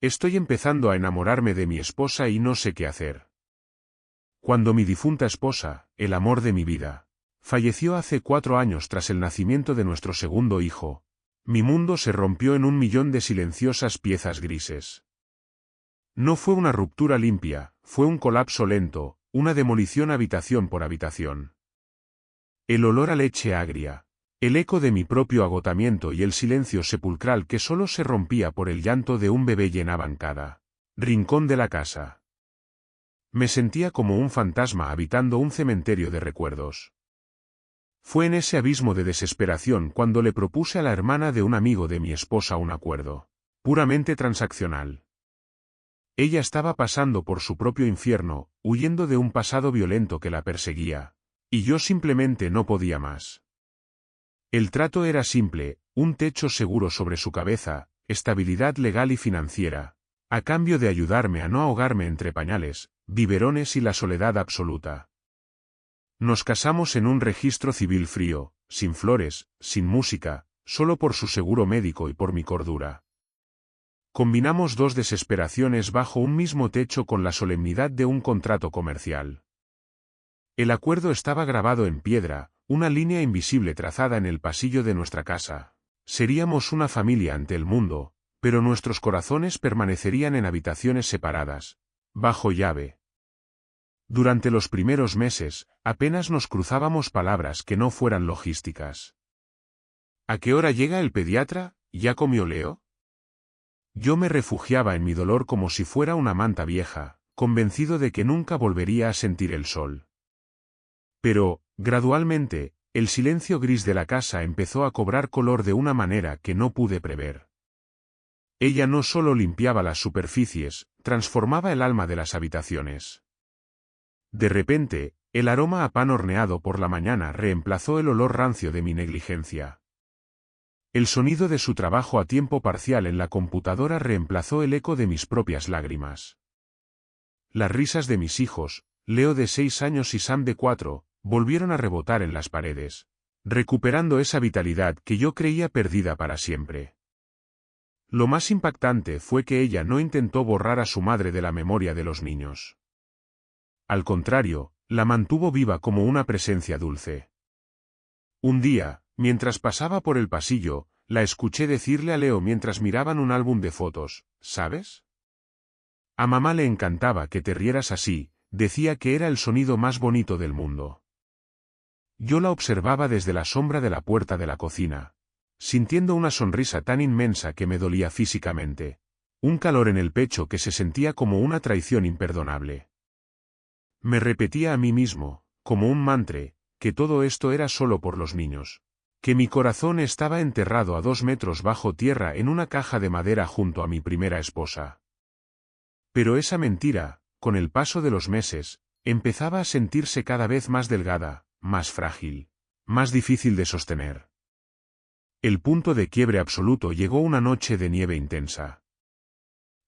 Estoy empezando a enamorarme de mi esposa y no sé qué hacer. Cuando mi difunta esposa, el amor de mi vida, falleció hace 4 años tras el nacimiento de nuestro segundo hijo, mi mundo se rompió en 1.000.000 de silenciosas piezas grises. No fue una ruptura limpia, fue un colapso lento, una demolición habitación por habitación. El olor a leche agria, el eco de mi propio agotamiento y el silencio sepulcral que solo se rompía por el llanto de un bebé llenaban cada rincón de la casa. Me sentía como un fantasma habitando un cementerio de recuerdos. Fue en ese abismo de desesperación cuando le propuse a la hermana de un amigo de mi esposa un acuerdo, puramente transaccional. Ella estaba pasando por su propio infierno, huyendo de un pasado violento que la perseguía, y yo simplemente no podía más. El trato era simple, un techo seguro sobre su cabeza, estabilidad legal y financiera, a cambio de ayudarme a no ahogarme entre pañales, biberones y la soledad absoluta. Nos casamos en un registro civil frío, sin flores, sin música, solo por su seguro médico y por mi cordura. Combinamos 2 desesperaciones bajo un mismo techo con la solemnidad de un contrato comercial. El acuerdo estaba grabado en piedra, una línea invisible trazada en el pasillo de nuestra casa. Seríamos una familia ante el mundo, pero nuestros corazones permanecerían en habitaciones separadas, bajo llave. Durante los primeros meses, apenas nos cruzábamos palabras que no fueran logísticas. ¿A qué hora llega el pediatra? ¿Ya comió Leo? Yo me refugiaba en mi dolor como si fuera una manta vieja, convencido de que nunca volvería a sentir el sol. Pero, gradualmente, el silencio gris de la casa empezó a cobrar color de una manera que no pude prever. Ella no solo limpiaba las superficies, transformaba el alma de las habitaciones. De repente, el aroma a pan horneado por la mañana reemplazó el olor rancio de mi negligencia. El sonido de su trabajo a tiempo parcial en la computadora reemplazó el eco de mis propias lágrimas. Las risas de mis hijos, Leo de 6 años y Sam de 4, volvieron a rebotar en las paredes, recuperando esa vitalidad que yo creía perdida para siempre. Lo más impactante fue que ella no intentó borrar a su madre de la memoria de los niños. Al contrario, la mantuvo viva como una presencia dulce. Un día, mientras pasaba por el pasillo, la escuché decirle a Leo mientras miraban un álbum de fotos, ¿sabes? A mamá le encantaba que te rieras así, decía que era el sonido más bonito del mundo. Yo la observaba desde la sombra de la puerta de la cocina, sintiendo una sonrisa tan inmensa que me dolía físicamente, un calor en el pecho que se sentía como una traición imperdonable. Me repetía a mí mismo, como un mantra, que todo esto era solo por los niños, que mi corazón estaba enterrado a 2 metros bajo tierra en una caja de madera junto a mi primera esposa. Pero esa mentira, con el paso de los meses, empezaba a sentirse cada vez más delgada, más frágil, más difícil de sostener. El punto de quiebre absoluto llegó una noche de nieve intensa.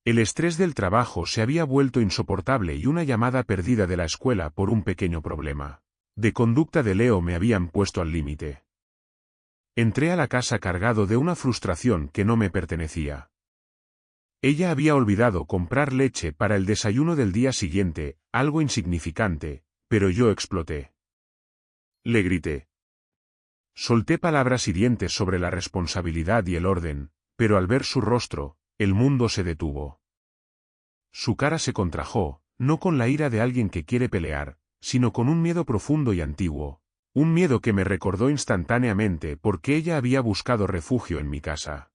El estrés del trabajo se había vuelto insoportable y una llamada perdida de la escuela por un pequeño problema de conducta de Leo me habían puesto al límite. Entré a la casa cargado de una frustración que no me pertenecía. Ella había olvidado comprar leche para el desayuno del día siguiente, algo insignificante, pero yo exploté. Le grité. Solté palabras hirientes sobre la responsabilidad y el orden, pero al ver su rostro, el mundo se detuvo. Su cara se contrajo, no con la ira de alguien que quiere pelear, sino con un miedo profundo y antiguo, un miedo que me recordó instantáneamente por qué ella había buscado refugio en mi casa.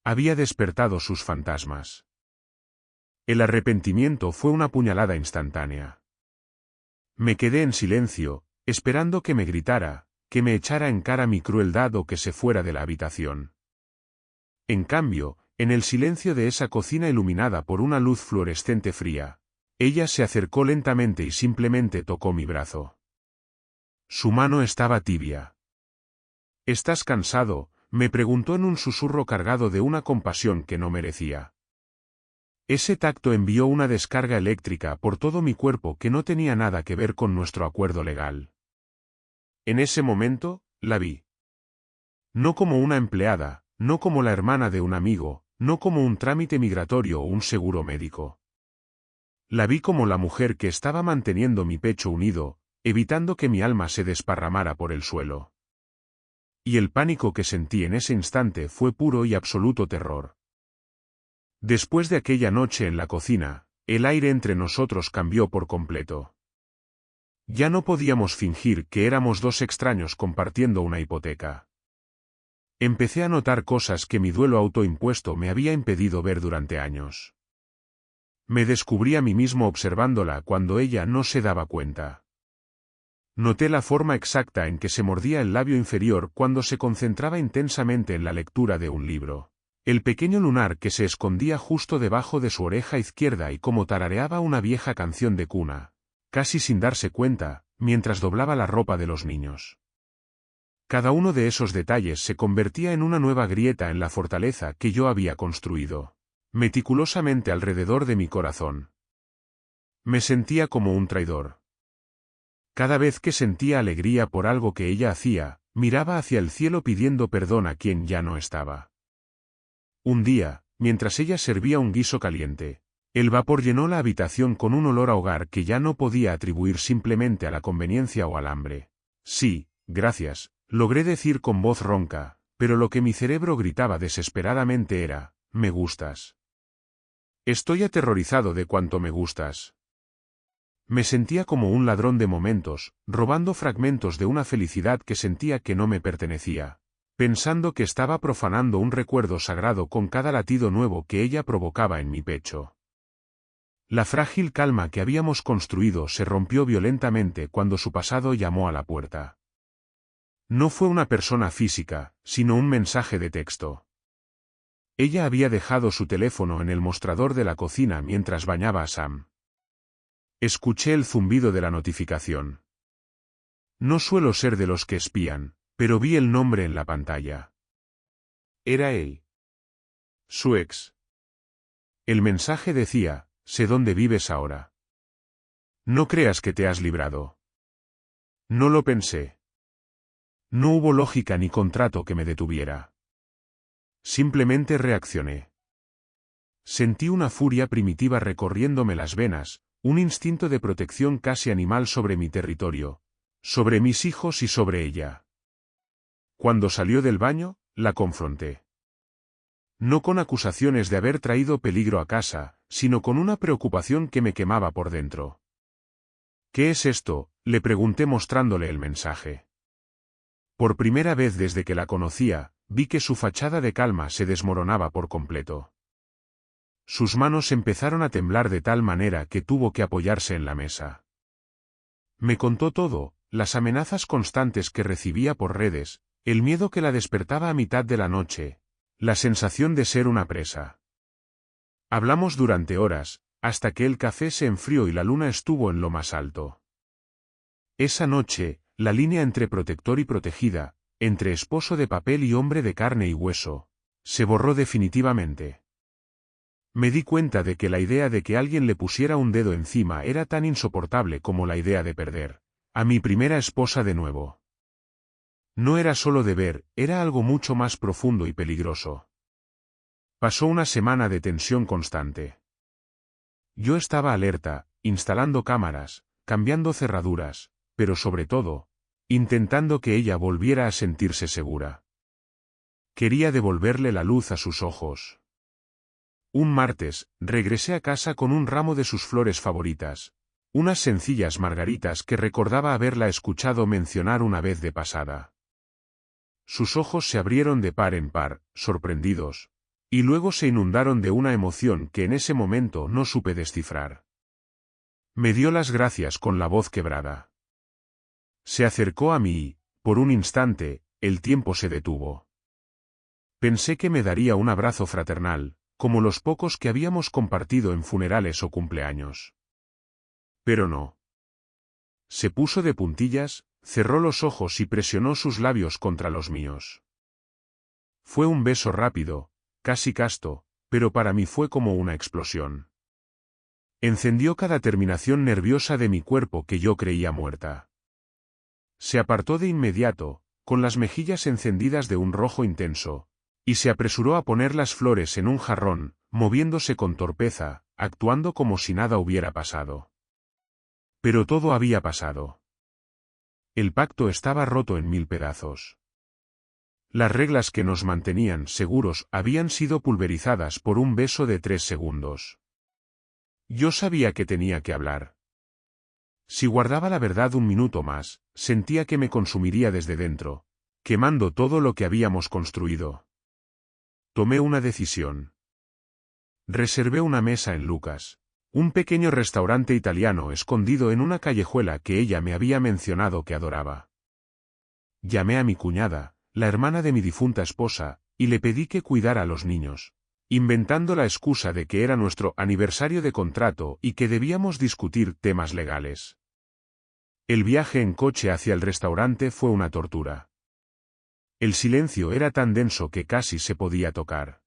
Había despertado sus fantasmas. El arrepentimiento fue una puñalada instantánea. Me quedé en silencio, esperando que me gritara, que me echara en cara mi crueldad o que se fuera de la habitación. En cambio, en el silencio de esa cocina iluminada por una luz fluorescente fría, ella se acercó lentamente y simplemente tocó mi brazo. Su mano estaba tibia. ¿Estás cansado?, me preguntó en un susurro cargado de una compasión que no merecía. Ese tacto envió una descarga eléctrica por todo mi cuerpo que no tenía nada que ver con nuestro acuerdo legal. En ese momento, la vi. No como una empleada, no como la hermana de un amigo, no como un trámite migratorio o un seguro médico. La vi como la mujer que estaba manteniendo mi pecho unido, evitando que mi alma se desparramara por el suelo. Y el pánico que sentí en ese instante fue puro y absoluto terror. Después de aquella noche en la cocina, el aire entre nosotros cambió por completo. Ya no podíamos fingir que éramos dos extraños compartiendo una hipoteca. Empecé a notar cosas que mi duelo autoimpuesto me había impedido ver durante años. Me descubrí a mí mismo observándola cuando ella no se daba cuenta. Noté la forma exacta en que se mordía el labio inferior cuando se concentraba intensamente en la lectura de un libro. El pequeño lunar que se escondía justo debajo de su oreja izquierda y cómo tarareaba una vieja canción de cuna, casi sin darse cuenta, mientras doblaba la ropa de los niños. Cada uno de esos detalles se convertía en una nueva grieta en la fortaleza que yo había construido, meticulosamente alrededor de mi corazón. Me sentía como un traidor. Cada vez que sentía alegría por algo que ella hacía, miraba hacia el cielo pidiendo perdón a quien ya no estaba. Un día, mientras ella servía un guiso caliente, el vapor llenó la habitación con un olor a hogar que ya no podía atribuir simplemente a la conveniencia o al hambre. Sí, gracias, logré decir con voz ronca, pero lo que mi cerebro gritaba desesperadamente era, me gustas. Estoy aterrorizado de cuánto me gustas. Me sentía como un ladrón de momentos, robando fragmentos de una felicidad que sentía que no me pertenecía, pensando que estaba profanando un recuerdo sagrado con cada latido nuevo que ella provocaba en mi pecho. La frágil calma que habíamos construido se rompió violentamente cuando su pasado llamó a la puerta. No fue una persona física, sino un mensaje de texto. Ella había dejado su teléfono en el mostrador de la cocina mientras bañaba a Sam. Escuché el zumbido de la notificación. No suelo ser de los que espían, pero vi el nombre en la pantalla. Era él. Su ex. El mensaje decía, sé dónde vives ahora. No creas que te has librado. No lo pensé. No hubo lógica ni contrato que me detuviera. Simplemente reaccioné. Sentí una furia primitiva recorriéndome las venas, un instinto de protección casi animal sobre mi territorio, sobre mis hijos y sobre ella. Cuando salió del baño, la confronté. No con acusaciones de haber traído peligro a casa, sino con una preocupación que me quemaba por dentro. ¿Qué es esto?, le pregunté mostrándole el mensaje. Por primera vez desde que la conocía, vi que su fachada de calma se desmoronaba por completo. Sus manos empezaron a temblar de tal manera que tuvo que apoyarse en la mesa. Me contó todo, las amenazas constantes que recibía por redes, el miedo que la despertaba a mitad de la noche, la sensación de ser una presa. Hablamos durante horas, hasta que el café se enfrió y la luna estuvo en lo más alto. Esa noche, la línea entre protector y protegida, entre esposo de papel y hombre de carne y hueso, se borró definitivamente. Me di cuenta de que la idea de que alguien le pusiera un dedo encima era tan insoportable como la idea de perder a mi primera esposa de nuevo. No era solo deber, era algo mucho más profundo y peligroso. Pasó una semana de tensión constante. Yo estaba alerta, instalando cámaras, cambiando cerraduras, pero sobre todo, intentando que ella volviera a sentirse segura. Quería devolverle la luz a sus ojos. Un martes, regresé a casa con un ramo de sus flores favoritas, unas sencillas margaritas que recordaba haberla escuchado mencionar una vez de pasada. Sus ojos se abrieron de par en par, sorprendidos, y luego se inundaron de una emoción que en ese momento no supe descifrar. Me dio las gracias con la voz quebrada. Se acercó a mí y, por un instante, el tiempo se detuvo. Pensé que me daría un abrazo fraternal, como los pocos que habíamos compartido en funerales o cumpleaños. Pero no. Se puso de puntillas, cerró los ojos y presionó sus labios contra los míos. Fue un beso rápido, casi casto, pero para mí fue como una explosión. Encendió cada terminación nerviosa de mi cuerpo que yo creía muerta. Se apartó de inmediato, con las mejillas encendidas de un rojo intenso, Y se apresuró a poner las flores en un jarrón, moviéndose con torpeza, actuando como si nada hubiera pasado. Pero todo había pasado. El pacto estaba roto en 1000 pedazos. Las reglas que nos mantenían seguros habían sido pulverizadas por un beso de 3 segundos. Yo sabía que tenía que hablar. Si guardaba la verdad un minuto más, sentía que me consumiría desde dentro, quemando todo lo que habíamos construido. Tomé una decisión. Reservé una mesa en Lucas, un pequeño restaurante italiano escondido en una callejuela que ella me había mencionado que adoraba. Llamé a mi cuñada, la hermana de mi difunta esposa, y le pedí que cuidara a los niños, inventando la excusa de que era nuestro aniversario de contrato y que debíamos discutir temas legales. El viaje en coche hacia el restaurante fue una tortura. El silencio era tan denso que casi se podía tocar.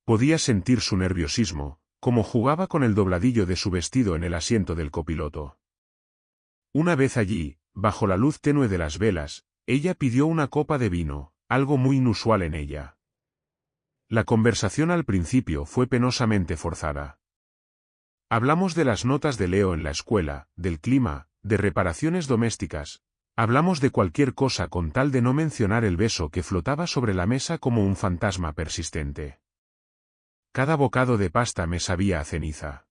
Podía sentir su nerviosismo, como jugaba con el dobladillo de su vestido en el asiento del copiloto. Una vez allí, bajo la luz tenue de las velas, ella pidió una copa de vino, algo muy inusual en ella. La conversación al principio fue penosamente forzada. Hablamos de las notas de Leo en la escuela, del clima, de reparaciones domésticas. Hablamos de cualquier cosa con tal de no mencionar el beso que flotaba sobre la mesa como un fantasma persistente. Cada bocado de pasta me sabía a ceniza.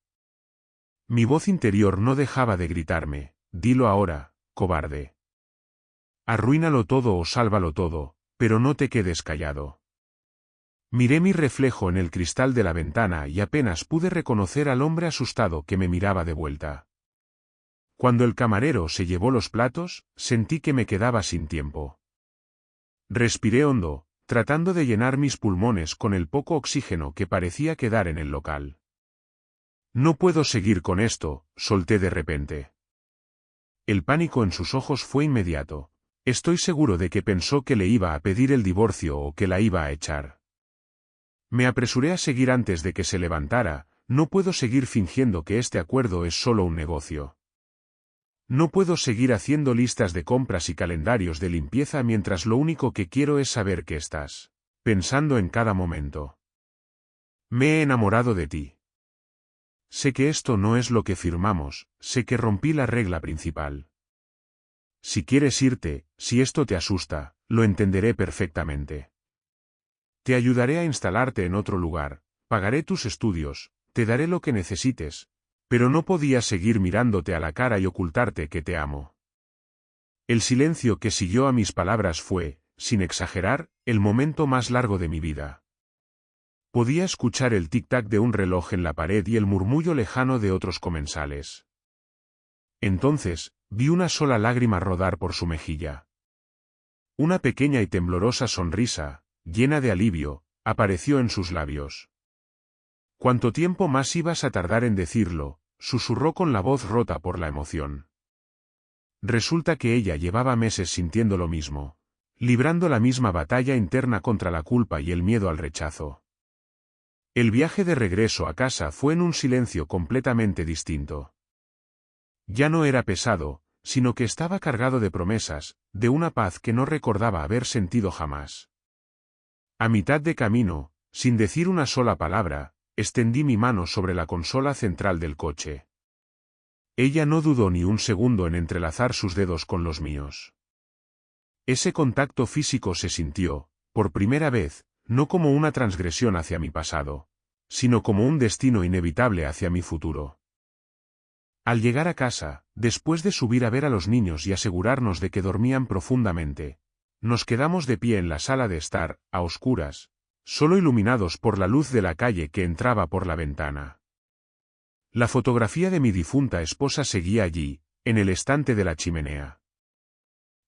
Mi voz interior no dejaba de gritarme: dilo ahora, cobarde. Arruínalo todo o sálvalo todo, pero no te quedes callado. Miré mi reflejo en el cristal de la ventana y apenas pude reconocer al hombre asustado que me miraba de vuelta. Cuando el camarero se llevó los platos, sentí que me quedaba sin tiempo. Respiré hondo, tratando de llenar mis pulmones con el poco oxígeno que parecía quedar en el local. No puedo seguir con esto, solté de repente. El pánico en sus ojos fue inmediato. Estoy seguro de que pensó que le iba a pedir el divorcio o que la iba a echar. Me apresuré a seguir antes de que se levantara. No puedo seguir fingiendo que este acuerdo es solo un negocio. No puedo seguir haciendo listas de compras y calendarios de limpieza mientras lo único que quiero es saber que estás pensando en cada momento. Me he enamorado de ti. Sé que esto no es lo que firmamos, sé que rompí la regla principal. Si quieres irte, si esto te asusta, lo entenderé perfectamente. Te ayudaré a instalarte en otro lugar, pagaré tus estudios, te daré lo que necesites, pero no podía seguir mirándote a la cara y ocultarte que te amo. El silencio que siguió a mis palabras fue, sin exagerar, el momento más largo de mi vida. Podía escuchar el tic-tac de un reloj en la pared y el murmullo lejano de otros comensales. Entonces, vi una sola lágrima rodar por su mejilla. Una pequeña y temblorosa sonrisa, llena de alivio, apareció en sus labios. ¿Cuánto tiempo más ibas a tardar en decirlo?, susurró con la voz rota por la emoción. Resulta que ella llevaba meses sintiendo lo mismo, librando la misma batalla interna contra la culpa y el miedo al rechazo. El viaje de regreso a casa fue en un silencio completamente distinto. Ya no era pesado, sino que estaba cargado de promesas, de una paz que no recordaba haber sentido jamás. A mitad de camino, sin decir una sola palabra, extendí mi mano sobre la consola central del coche. Ella no dudó ni un segundo en entrelazar sus dedos con los míos. Ese contacto físico se sintió, por primera vez, no como una transgresión hacia mi pasado, sino como un destino inevitable hacia mi futuro. Al llegar a casa, después de subir a ver a los niños y asegurarnos de que dormían profundamente, nos quedamos de pie en la sala de estar, a oscuras, solo iluminados por la luz de la calle que entraba por la ventana. La fotografía de mi difunta esposa seguía allí, en el estante de la chimenea.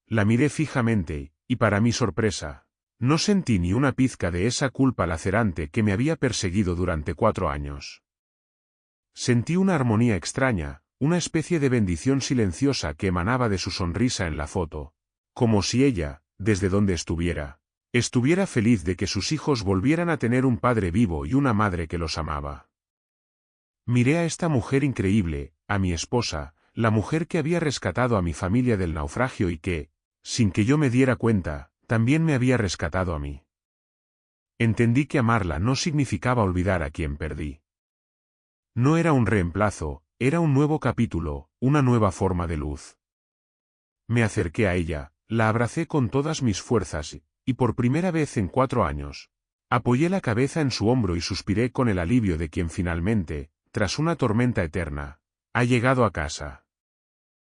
La miré fijamente, y para mi sorpresa, no sentí ni una pizca de esa culpa lacerante que me había perseguido durante 4 años. Sentí una armonía extraña, una especie de bendición silenciosa que emanaba de su sonrisa en la foto, como si ella, desde donde estuviera feliz de que sus hijos volvieran a tener un padre vivo y una madre que los amaba. Miré a esta mujer increíble, a mi esposa, la mujer que había rescatado a mi familia del naufragio y que, sin que yo me diera cuenta, también me había rescatado a mí. Entendí que amarla no significaba olvidar a quien perdí. No era un reemplazo, era un nuevo capítulo, una nueva forma de luz. Me acerqué a ella, la abracé con todas mis fuerzas, y por primera vez en 4 años, apoyé la cabeza en su hombro y suspiré con el alivio de quien finalmente, tras una tormenta eterna, ha llegado a casa.